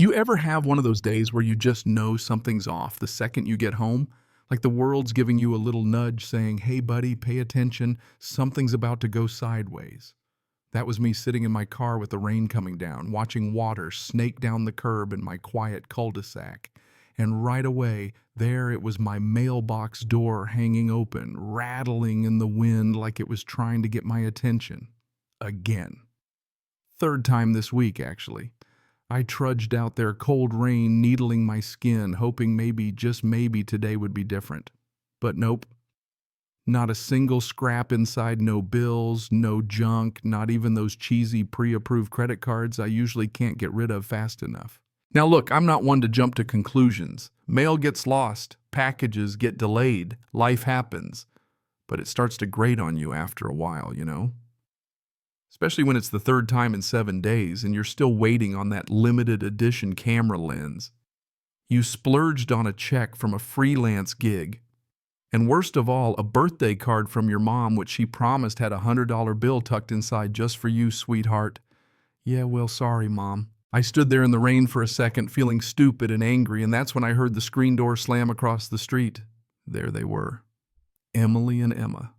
You ever have one of those days where you just know something's off the second you get home? Like the world's giving you a little nudge saying, hey buddy, pay attention, something's about to go sideways. That was me sitting in my car with the rain coming down, watching water snake down the curb in my quiet cul-de-sac. And right away, there it was, my mailbox door hanging open, rattling in the wind like it was trying to get my attention. Again. Third time this week, actually. I trudged out there, cold rain needling my skin, hoping maybe, just maybe, today would be different. But nope. Not a single scrap inside, no bills, no junk, not even those cheesy pre-approved credit cards I usually can't get rid of fast enough. Now look, I'm not one to jump to conclusions. Mail gets lost, packages get delayed, life happens. But it starts to grate on you after a while, you know? Especially when it's the third time in 7 days and you're still waiting on that limited edition camera lens. You splurged on a check from a freelance gig. And worst of all, a birthday card from your mom which she promised had a $100 bill tucked inside just for you, sweetheart. Yeah, well, sorry, Mom. I stood there in the rain for a second feeling stupid and angry, and that's when I heard the screen door slam across the street. There they were. Emily and Emma.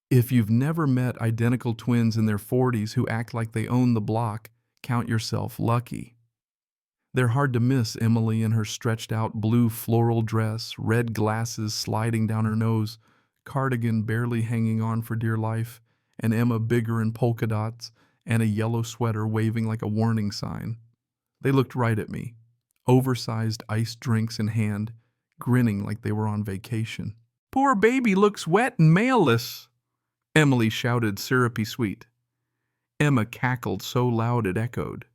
If you've never met identical twins in their 40s who act like they own the block, count yourself lucky. They're hard to miss, Emily in her stretched-out blue floral dress, red glasses sliding down her nose, cardigan barely hanging on for dear life, and Emma bigger in polka dots, and a yellow sweater waving like a warning sign. They looked right at me, oversized iced drinks in hand, grinning like they were on vacation. "Poor baby looks wet and mailless," Emily shouted, syrupy sweet. Emma cackled so loud it echoed.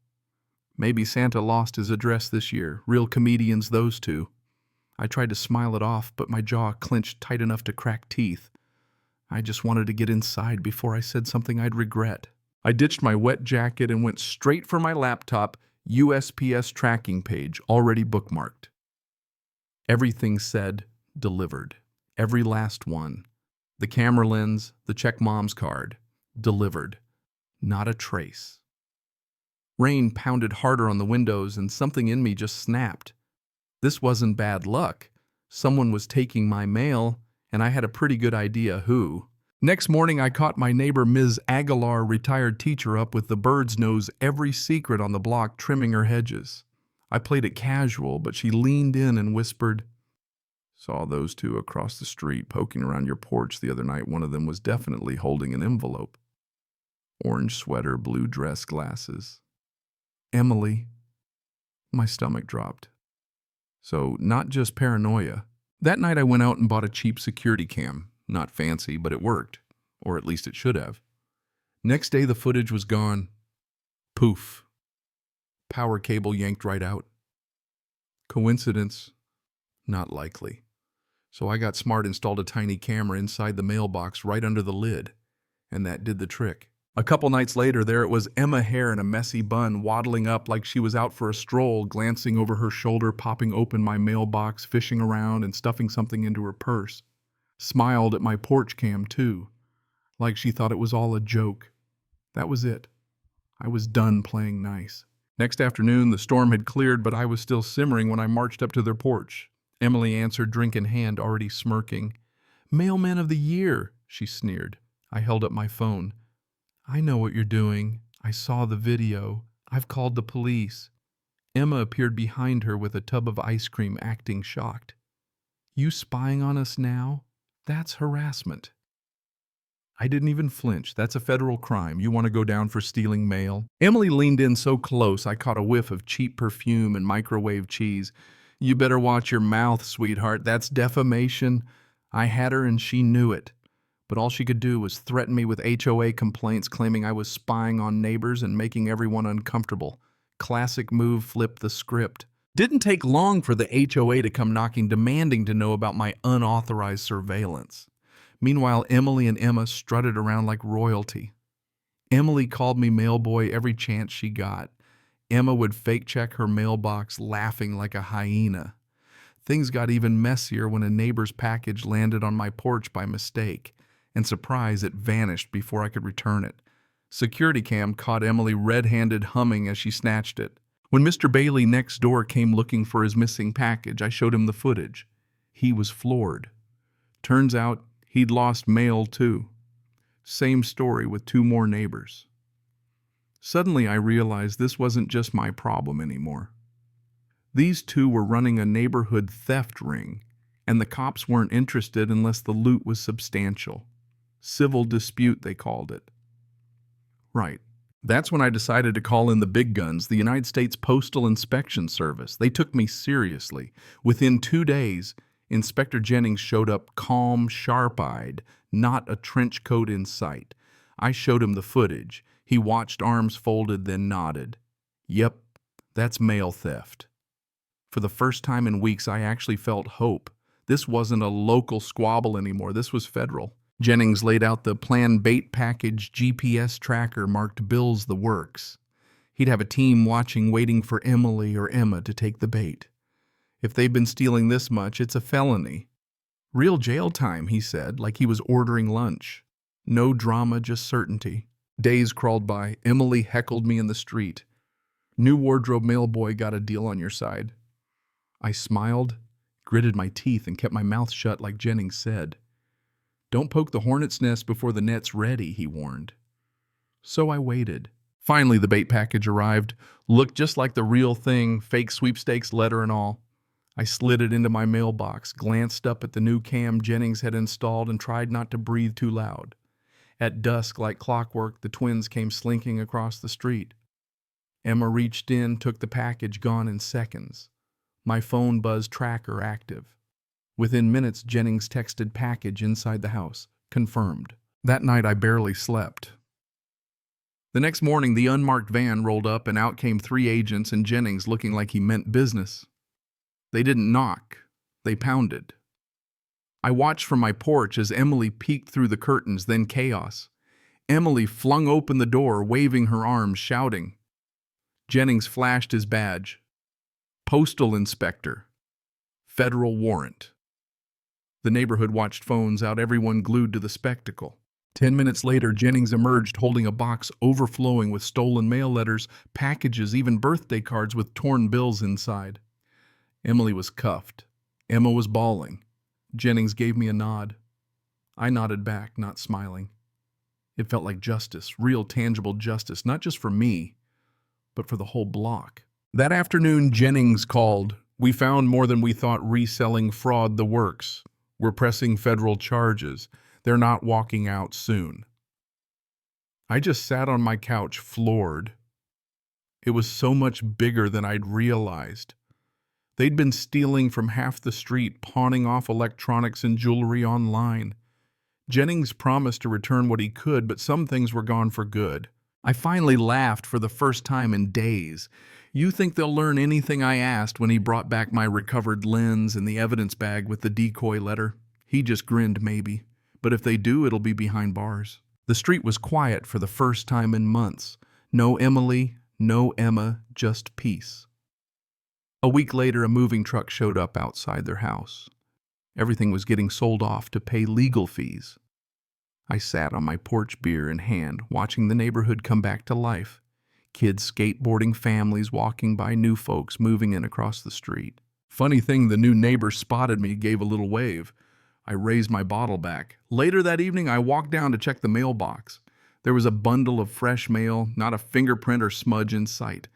Maybe Santa lost his address this year. Real comedians, those two. I tried to smile it off, but my jaw clenched tight enough to crack teeth. I just wanted to get inside before I said something I'd regret. I ditched my wet jacket and went straight for my laptop USPS tracking page, already bookmarked. Everything said, delivered. Every last one. The camera lens, the check mom's card. Delivered. Not a trace. Rain pounded harder on the windows and something in me just snapped. This wasn't bad luck. Someone was taking my mail, and I had a pretty good idea who. Next morning, I caught my neighbor Ms. Aguilar, retired teacher, up with the birds knows every secret on the block trimming her hedges. I played it casual, but she leaned in and whispered, "Saw those two across the street poking around your porch the other night. One of them was definitely holding an envelope. Orange sweater, blue dress, glasses." Emily. My stomach dropped. So, not just paranoia. That night I went out and bought a cheap security cam. Not fancy, but it worked. Or at least it should have. Next day the footage was gone. Poof. Power cable yanked right out. Coincidence? Not likely. So I got smart, installed a tiny camera inside the mailbox right under the lid. And that did the trick. A couple nights later, there it was, Emma Hare in a messy bun, waddling up like she was out for a stroll, glancing over her shoulder, popping open my mailbox, fishing around, and stuffing something into her purse. Smiled at my porch cam, too, like she thought it was all a joke. That was it. I was done playing nice. Next afternoon, the storm had cleared, but I was still simmering when I marched up to their porch. Emily answered, drink in hand, already smirking. "Mailman of the year," she sneered. I held up my phone. "I know what you're doing. I saw the video. I've called the police." Emma appeared behind her with a tub of ice cream, acting shocked. "You spying on us now? That's harassment." I didn't even flinch. "That's a federal crime. You want to go down for stealing mail?" Emily leaned in so close I caught a whiff of cheap perfume and microwave cheese. "You better watch your mouth, sweetheart. That's defamation." I had her and she knew it. But all she could do was threaten me with HOA complaints, claiming I was spying on neighbors and making everyone uncomfortable. Classic move, flip the script. Didn't take long for the HOA to come knocking, demanding to know about my unauthorized surveillance. Meanwhile, Emily and Emma strutted around like royalty. Emily called me mailboy every chance she got. Emma would fake check her mailbox, laughing like a hyena. Things got even messier when a neighbor's package landed on my porch by mistake. And surprise, it vanished before I could return it. Security cam caught Emily red-handed humming as she snatched it. When Mr. Bailey next door came looking for his missing package, I showed him the footage. He was floored. Turns out he'd lost mail too. Same story with two more neighbors. Suddenly I realized this wasn't just my problem anymore. These two were running a neighborhood theft ring, and the cops weren't interested unless the loot was substantial. Civil dispute, they called it. Right. That's when I decided to call in the big guns, the United States Postal Inspection Service. They took me seriously. Within 2 days, Inspector Jennings showed up calm, sharp-eyed, not a trench coat in sight. I showed him the footage. He watched, arms folded, then nodded. Yep, that's mail theft. For the first time in weeks, I actually felt hope. This wasn't a local squabble anymore. This was federal. Jennings laid out the planned bait package GPS tracker marked Bill's the works. He'd have a team watching, waiting for Emily or Emma to take the bait. If they've been stealing this much, it's a felony. Real jail time, he said, like he was ordering lunch. No drama, just certainty. Days crawled by. Emily heckled me in the street. New wardrobe mailboy got a deal on your side. I smiled, gritted my teeth, and kept my mouth shut like Jennings said. Don't poke the hornet's nest before the net's ready, he warned. So I waited. Finally, the bait package arrived. Looked just like the real thing, fake sweepstakes letter and all. I slid it into my mailbox, glanced up at the new cam Jennings had installed, and tried not to breathe too loud. At dusk, like clockwork, the twins came slinking across the street. Emma reached in, took the package, gone in seconds. My phone buzzed, tracker active. Within minutes, Jennings texted package inside the house. Confirmed. That night, I barely slept. The next morning, the unmarked van rolled up, and out came 3 agents and Jennings looking like he meant business. They didn't knock. They pounded. I watched from my porch as Emily peeked through the curtains, then chaos. Emily flung open the door, waving her arms, shouting. Jennings flashed his badge. Postal Inspector. Federal warrant. The neighborhood watched, phones out, everyone glued to the spectacle. 10 minutes later, Jennings emerged holding a box overflowing with stolen mail letters, packages, even birthday cards with torn bills inside. Emily was cuffed. Emma was bawling. Jennings gave me a nod. I nodded back, not smiling. It felt like justice, real tangible justice, not just for me, but for the whole block. That afternoon, Jennings called. We found more than we thought, reselling fraud the works. We're pressing federal charges. They're not walking out soon. I just sat on my couch, floored. It was so much bigger than I'd realized. They'd been stealing from half the street, pawning off electronics and jewelry online. Jennings promised to return what he could, but some things were gone for good. I finally laughed for the first time in days. You think they'll learn anything, I asked when he brought back my recovered lens and the evidence bag with the decoy letter. He just grinned, maybe. But if they do, it'll be behind bars. The street was quiet for the first time in months. No Emily, no Emma, just peace. A week later, a moving truck showed up outside their house. Everything was getting sold off to pay legal fees. I sat on my porch, beer in hand, watching the neighborhood come back to life. Kids skateboarding, families walking by, new folks moving in across the street. Funny thing, the new neighbor spotted me, gave a little wave. I raised my bottle back. Later that evening, I walked down to check the mailbox. There was a bundle of fresh mail, not a fingerprint or smudge in sight.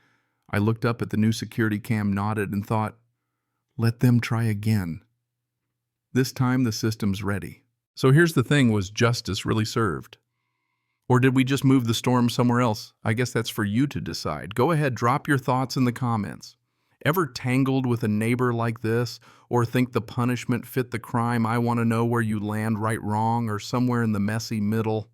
I looked up at the new security cam, nodded, and thought, let them try again. This time the system's ready. So here's the thing, was justice really served? Or did we just move the storm somewhere else? I guess that's for you to decide. Go ahead, drop your thoughts in the comments. Ever tangled with a neighbor like this, or think the punishment fit the crime? I want to know where you land, right, wrong, or somewhere in the messy middle.